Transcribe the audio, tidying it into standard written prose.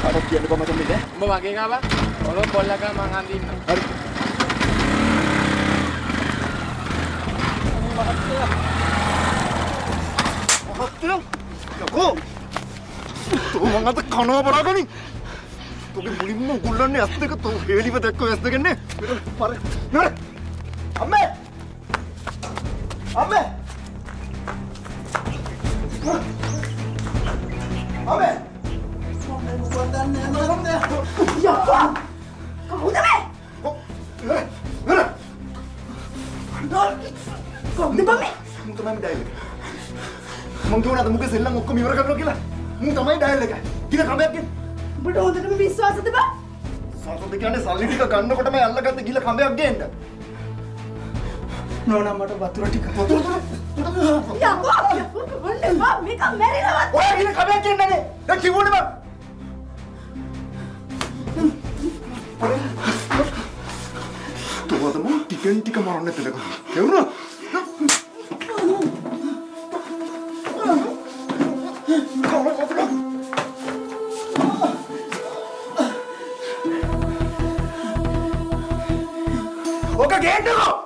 කාටවත් කියන්න බෑ මචං මේක. උඹ මගෙන් ආවා. ඔලෝ පොල්ලක මං අඳින්න. හරි. මහත්තයා. යකෝ. තෝ මං අද කනවා බලාගනි. තෝගේ මුලින්ම උගුල්ලන්නේ ඇස් දෙක තෝ හේලිව දැක්කෝ ඇස් දෙකන්නේ. පර. නර. අම්මේ. අම්මේ. අම්මේ. යප්පා! කවුද මේ? කොහොමද බම්මේ? මම තමයි ඩයල් එක. මං කියුණාද මුගේ සෙල්ලම් ඔක්කොම ඉවර කරනවා කියලා? මම තමයි ඩයල් එක. කින කමයක් ගෙන්. ඔබට හොඳටම විශ්වාසද බා? සාසොත් කියන්නේ සල්ලි ටික ගන්නකොටම අල්ලගත්ත ගිල කමයක් ගේන්න. නෝනා මට වතුර ටික. වතුර යකෝ! ඔන්නේ බා මේක මැරිලවත්. ඔය ගිල කමයක් ගේන්න නේ. දැන් කිව්වනේ බං. තෝවදම ටිකෙන් ටික මරන්න තලක. එවුනා. ඔක ගේන්නකෝ.